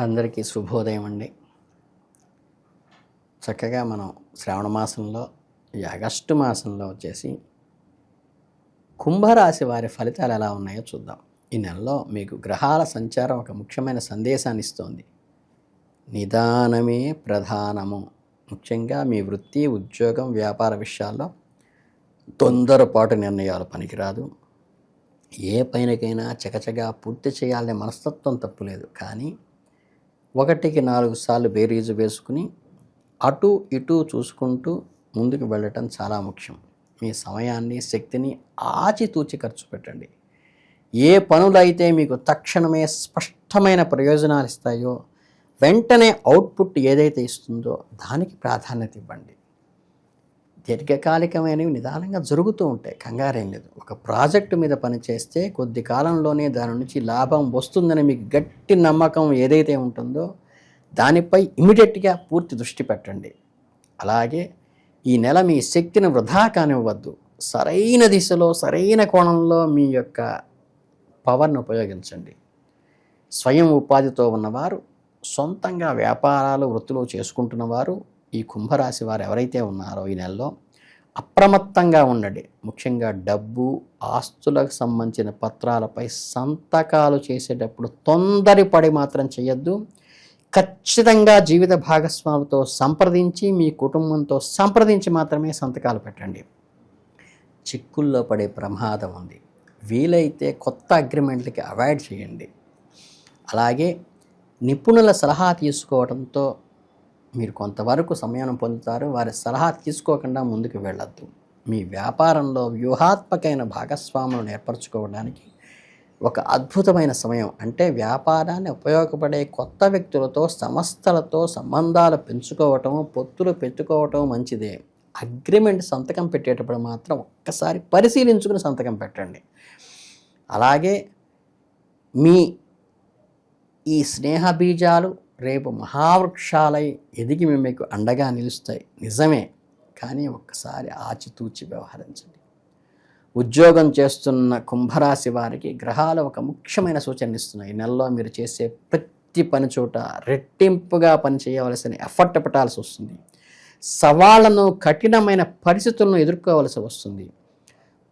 అందరికీ శుభోదయం అండి. చక్కగా మనం శ్రావణ మాసంలో ఈ ఆగస్టు మాసంలో వచ్చేసి కుంభరాశి వారి ఫలితాలు ఎలా ఉన్నాయో చూద్దాం. ఈ నెలలో మీకు గ్రహాల సంచారం ఒక ముఖ్యమైన సందేశాన్ని ఇస్తోంది. నిదానమే ప్రధానము. ముఖ్యంగా మీ వృత్తి, ఉద్యోగం, వ్యాపార విషయాల్లో తొందరపాటు నిర్ణయాలు పనికిరాదు. ఏ పైనకైనా చకచగా పూర్తి చేయాలనే మనస్తత్వం తప్పులేదు, కానీ 1కి 4 సార్లు బేరీజు వేసుకుని అటు ఇటు చూసుకుంటూ ముందుకు వెళ్ళటం చాలా ముఖ్యం. మీ సమయాన్ని, శక్తిని ఆచితూచి ఖర్చు పెట్టండి. ఏ పనులైతే మీకు తక్షణమే స్పష్టమైన ప్రయోజనాలు ఇస్తాయో, వెంటనే అవుట్పుట్ ఏదైతే ఇస్తుందో దానికి ప్రాధాన్యత ఇవ్వండి. దీర్ఘకాలికమైనవి నిదానంగా జరుగుతూ ఉంటాయి, కంగారేం లేదు. ఒక ప్రాజెక్టు మీద పనిచేస్తే కొద్ది కాలంలోనే దాని నుంచి లాభం వస్తుందని మీకు గట్టి నమ్మకం ఏదైతే ఉంటుందో దానిపై ఇమీడియట్గా పూర్తి దృష్టి పెట్టండి. అలాగే ఈ నెల మీ శక్తిని వృధా కానివ్వద్దు. సరైన దిశలో, సరైన కోణంలో మీ యొక్క పవర్ను ఉపయోగించండి. స్వయం ఉపాధితో ఉన్నవారు, సొంతంగా వ్యాపారాలు, వృత్తులు చేసుకుంటున్నవారు, ఈ కుంభరాశి వారు ఎవరైతే ఉన్నారో ఈ నెలలో అప్రమత్తంగా ఉండండి. ముఖ్యంగా డబ్బు, ఆస్తులకు సంబంధించిన పత్రాలపై సంతకాలు చేసేటప్పుడు తొందరపడి మాత్రం చేయొద్దు. ఖచ్చితంగా జీవిత భాగస్వామితో సంప్రదించి, మీ కుటుంబంతో సంప్రదించి మాత్రమే సంతకాలు పెట్టండి. చిక్కుల్లో పడే ప్రమాదం ఉంది. వీలైతే కొత్త అగ్రిమెంట్లకి అవాయిడ్ చేయండి. అలాగే నిపుణుల సలహా తీసుకోవడంతో మీరు కొంతవరకు సమయం పొందుతారు. వారి సలహా తీసుకోకుండా ముందుకు వెళ్ళొద్దు. మీ వ్యాపారంలో వ్యూహాత్మకమైన భాగస్వాములను ఏర్పరచుకోవడానికి ఒక అద్భుతమైన సమయం. అంటే వ్యాపారాన్ని ఉపయోగపడే కొత్త వ్యక్తులతో, సంస్థలతో సంబంధాలు పెంచుకోవటం, పొత్తులు పెట్టుకోవటం మంచిదే. అగ్రిమెంట్ సంతకం పెట్టేటప్పుడు మాత్రం ఒక్కసారి పరిశీలించుకుని సంతకం పెట్టండి. అలాగే మీ ఈ స్నేహ బీజాలు రేపు మహావృక్షాలై ఎదిగి మీకు అండగా నిలుస్తాయి. నిజమే, కానీ ఒక్కసారి ఆచితూచి వ్యవహరించండి. ఉద్యోగం చేస్తున్న కుంభరాశి వారికి గ్రహాలు ఒక ముఖ్యమైన సూచన ఇస్తున్నాయి. ఈ నెలలో మీరు చేసే ప్రతి పని చోట రెట్టింపుగా పనిచేయవలసిన ఎఫర్ట్ పెట్టాల్సి వస్తుంది. సవాళ్లను, కఠినమైన పరిస్థితులను ఎదుర్కోవలసి వస్తుంది.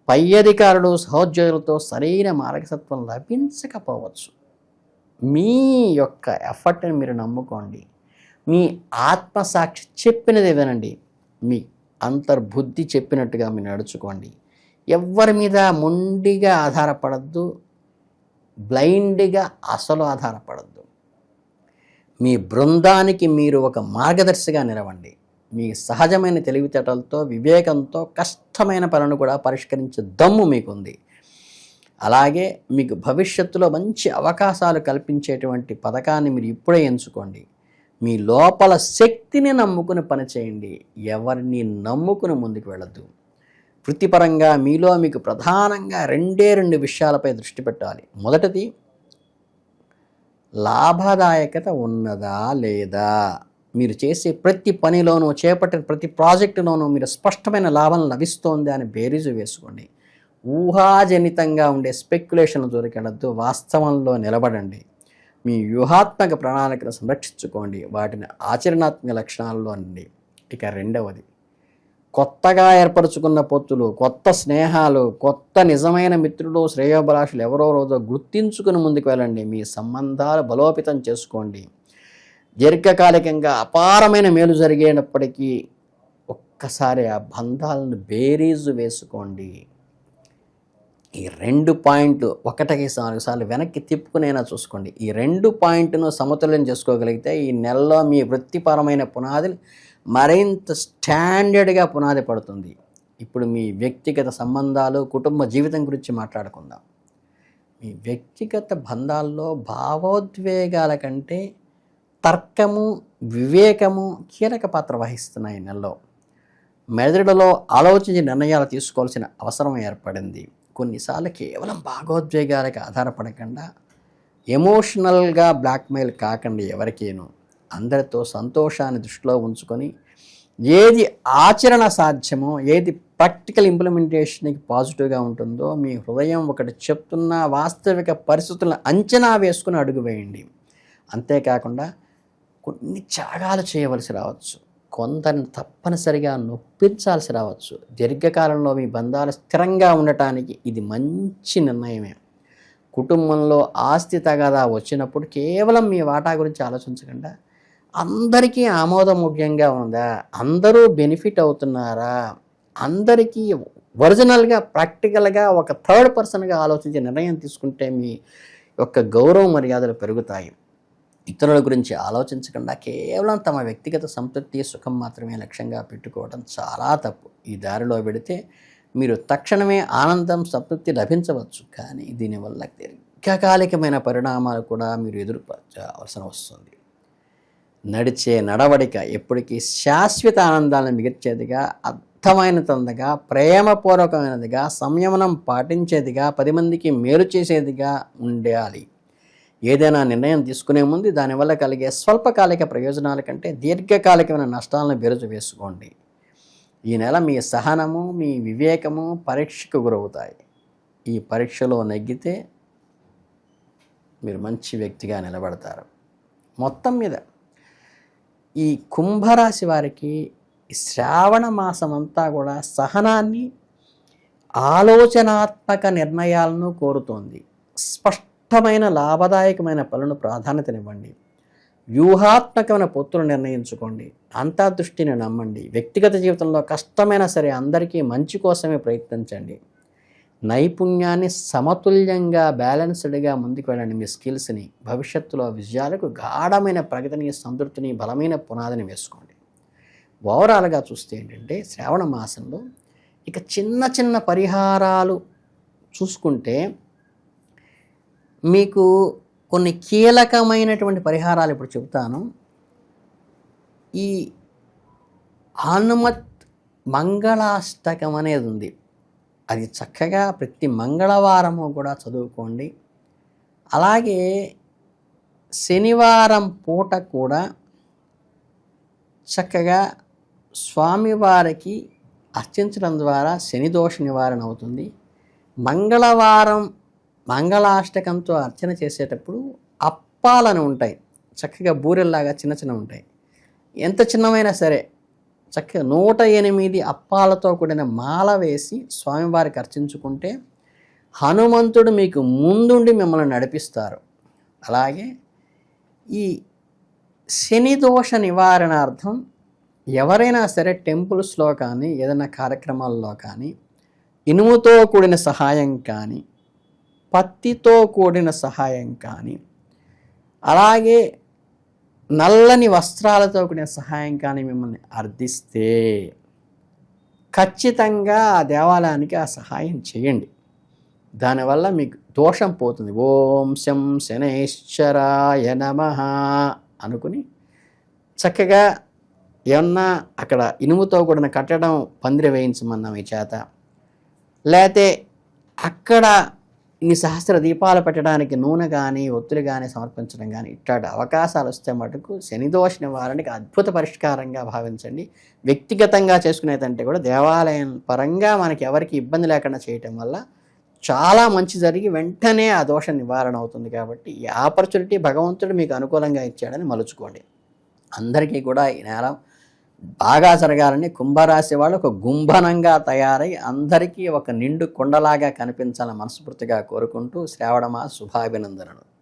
పై అధికారులు, సహోద్యోగులతో సరైన మార్గదర్శకత్వం లభించకపోవచ్చు. మీ యొక్క ఎఫర్ట్ని మీరు నమ్ముకోండి. మీ ఆత్మసాక్షి చెప్పినది వినండి. మీ అంతర్బుద్ధి చెప్పినట్టుగా మీరు నడుచుకోండి. ఎవరి మీద మొండిగా ఆధారపడద్దు, బ్లైండ్గా అసలు ఆధారపడద్దు. మీ బృందానికి మీరు ఒక మార్గదర్శిగా నిలవండి. మీ సహజమైన తెలివితేటలతో, వివేకంతో కష్టమైన పనులను కూడా పరిష్కరించే దమ్ము మీకుంది. అలాగే మీకు భవిష్యత్తులో మంచి అవకాశాలు కల్పించేటువంటి పథకాన్ని మీరు ఇప్పుడే ఎంచుకోండి. మీ లోపల శక్తిని నమ్ముకుని పనిచేయండి. ఎవరిని నమ్ముకుని ముందుకు వెళ్ళద్దు. వృత్తిపరంగా మీలో మీకు ప్రధానంగా రెండు విషయాలపై దృష్టి పెట్టాలి. మొదటిది, లాభదాయకత ఉన్నదా లేదా. మీరు చేసే ప్రతి పనిలోనూ, చేపట్టిన ప్రతి ప్రాజెక్టులోనూ మీరు స్పష్టమైన లాభం లభిస్తోంది అని బేరీజు వేసుకోండి. ఊహాజనితంగా ఉండే స్పెక్యులేషన్ దొరికెళ్ళద్దు. వాస్తవంలో నిలబడండి. మీ వ్యూహాత్మక ప్రణాళికను సంరక్షించుకోండి. వాటిని ఆచరణాత్మక లక్షణాల్లో అండి. ఇక రెండవది, కొత్తగా ఏర్పరచుకున్న పొత్తులు, కొత్త స్నేహాలు, కొత్త నిజమైన మిత్రులు, శ్రేయోభిలాషులు ఎవరో రోజు గుర్తించుకుని ముందుకు వెళ్ళండి. మీ సంబంధాలు బలోపేతం చేసుకోండి. దీర్ఘకాలికంగా అపారమైన మేలు జరిగేటప్పటికీ ఒక్కసారి ఆ బంధాలను బేరీజు వేసుకోండి. ఈ 2 పాయింట్లు 1కి 4 సార్లు వెనక్కి తిప్పుకునైనా చూసుకోండి. ఈ 2 పాయింట్ను సమతుల్యం చేసుకోగలిగితే ఈ నెలలో మీ వృత్తిపరమైన పునాదిని మరింత స్టాండర్డ్గా పునాది పడుతుంది. ఇప్పుడు మీ వ్యక్తిగత సంబంధాలు, కుటుంబ జీవితం గురించి మాట్లాడుకుందాం. మీ వ్యక్తిగత బంధాల్లో భావోద్వేగాల కంటే తర్కము, వివేకము కీలక పాత్ర వహిస్తున్నాయి. ఈ నెలలో మెదడులో ఆలోచించి నిర్ణయాలు తీసుకోవాల్సిన అవసరం ఏర్పడింది. కొన్నిసార్లు కేవలం భావోద్వేగాలకు ఆధారపడకుండా ఎమోషనల్గా బ్లాక్మెయిల్ కాకండి. ఎవరికేను అందరితో సంతోషాన్ని దృష్టిలో ఉంచుకొని ఏది ఆచరణ సాధ్యమో, ఏది ప్రాక్టికల్ ఇంప్లిమెంటేషన్కి పాజిటివ్గా ఉంటుందో, మీ హృదయం ఒకటి చెప్తున్న వాస్తవిక పరిస్థితులను అంచనా వేసుకుని అడుగు వేయండి. అంతేకాకుండా కొన్ని త్యాగాలు చేయవలసి రావచ్చు, కొందరిని తప్పనిసరిగా నొప్పించాల్సి రావచ్చు. దీర్ఘకాలంలో మీ బంధాలు స్థిరంగా ఉండటానికి ఇది మంచి నిర్ణయమే. కుటుంబంలో ఆస్తి తగాదా వచ్చినప్పుడు కేవలం మీ వాటా గురించి ఆలోచించకుండా అందరికీ ఆమోదముగ్యంగా ఉందా, అందరూ బెనిఫిట్ అవుతున్నారా, అందరికీ ఒరిజినల్గా ప్రాక్టికల్గా ఒక థర్డ్ పర్సన్గా ఆలోచించి నిర్ణయం తీసుకుంటే మీ యొక్క గౌరవ మర్యాదలు పెరుగుతాయి. ఇతరుల గురించి ఆలోచించకుండా కేవలం తమ వ్యక్తిగత సంతృప్తి సుఖం మాత్రమే లక్ష్యంగా పెట్టుకోవడం చాలా తప్పు. ఈ దారిలో పెడితే మీరు తక్షణమే ఆనందం సంతృప్తి లభించవచ్చు, కానీ దీనివల్ల దీర్ఘకాలికమైన పరిణామాలు కూడా మీరు ఎదుర్కోవాల్సి వస్తుంది. నడిచే నడవడిక ఎప్పటికీ శాశ్వత ఆనందాలను మిగిల్చేదిగా, అర్థమైనదిగా, ప్రేమపూర్వకమైనదిగా, సంయమనం పాటించేదిగా, 10 మందికి మేలు చేసేదిగా ఉండాలి. ఏదైనా నిర్ణయం తీసుకునే ముందు దానివల్ల కలిగే స్వల్పకాలిక ప్రయోజనాల కంటే దీర్ఘకాలికమైన నష్టాలను బెరుజు వేసుకోండి. ఈ నెల మీ సహనము, మీ వివేకము పరీక్షకు గురవుతాయి. ఈ పరీక్షలో నెగ్గితే మీరు మంచి వ్యక్తిగా నిలబడతారు. మొత్తం మీద ఈ కుంభరాశి వారికి శ్రావణ మాసం అంతా కూడా సహనాన్ని, ఆలోచనాత్మక నిర్ణయాలను కోరుతోంది. స్పష్టమైన లాభదాయకమైన పనులను ప్రాధాన్యతనివ్వండి. వ్యూహాత్మకమైన పొత్తులు నిర్ణయించుకోండి. అంతర్దృష్టిని నమ్మండి. వ్యక్తిగత జీవితంలో కష్టమైనా సరే అందరికీ మంచి కోసమే ప్రయత్నించండి. నైపుణ్యాన్ని సమతుల్యంగా బ్యాలెన్స్డ్గా ముందుకు వెళ్ళండి. మీ స్కిల్స్ని భవిష్యత్తులో విజయాలకు గాఢమైన ప్రగతిని, సంతృప్తిని, బలమైన పునాదిని వేసుకోండి. ఓవరాల్గా చూస్తే ఏంటంటే శ్రావణ మాసంలో ఇక చిన్న చిన్న పరిహారాలు చూసుకుంటే మీకు కొన్ని కీలకమైనటువంటి పరిహారాలు ఇప్పుడు చెబుతాను. ఈ హనుమత్ మంగళాష్టకం అనేది ఉంది. అది చక్కగా ప్రతి మంగళవారము కూడా చదువుకోండి. అలాగే శనివారం పూట కూడా చక్కగా స్వామివారికి అర్చించడం ద్వారా శని దోష నివారణ అవుతుంది. మంగళవారం మంగళాష్టకంతో అర్చన చేసేటప్పుడు అప్పాలను ఉంటాయి, చక్కగా బూరెల్లాగా చిన్న చిన్న ఉంటాయి. ఎంత చిన్నమైనా సరే చక్కగా 108 అప్పాలతో కూడిన మాల వేసి స్వామివారికి అర్చించుకుంటే హనుమంతుడు మీకు ముందుండి మిమ్మల్ని నడిపిస్తారు. అలాగే ఈ శని దోష నివారణార్థం ఎవరైనా సరే టెంపుల్స్లో కానీ ఏదైనా కార్యక్రమాల్లో కానీ ఇనుముతో కూడిన సహాయం కానీ, పత్తితో కూడిన సహాయం కానీ, అలాగే నల్లని వస్త్రాలతో కూడిన సహాయం కానీ మిమ్మల్ని అర్థిస్తే ఖచ్చితంగా ఆ దేవాలయానికి ఆ సహాయం చేయండి. దానివల్ల మీకు దోషం పోతుంది. ఓం శం శనైశ్చరాయ నమః అనుకుని చక్కగా ఏమన్నా అక్కడ ఇనుముతో కూడిన కట్టడం పందిరి వేయించమన్నా మీ చేత, లేతే అక్కడ ఇన్ని సహస్ర దీపాలు పెట్టడానికి నూనె కానీ ఒత్తులు కానీ సమర్పించడం కానీ ఇట్లాంటి అవకాశాలు వస్తే మటుకు శనిదోష నివారణకి అద్భుత పరిష్కారంగా భావించండి. వ్యక్తిగతంగా చేసుకునేదంటే కూడా దేవాలయం పరంగా మనకి ఎవరికి ఇబ్బంది లేకుండా చేయటం వల్ల చాలా మంచి జరిగి వెంటనే ఆ దోష నివారణ అవుతుంది. కాబట్టి ఈ ఆపర్చునిటీ భగవంతుడు మీకు అనుకూలంగా ఇచ్చాడని మలుచుకోండి. అందరికీ కూడా ఈ నెల బాగా జరగాలని కుంభరాశి వాళ్ళు ఒక గుంభనంగా తయారై అందరికీ ఒక నిండు కొండలాగా కనిపించాలని మనస్ఫూర్తిగా కోరుకుంటూ శ్రావణ మాస శుభాభినందనలు.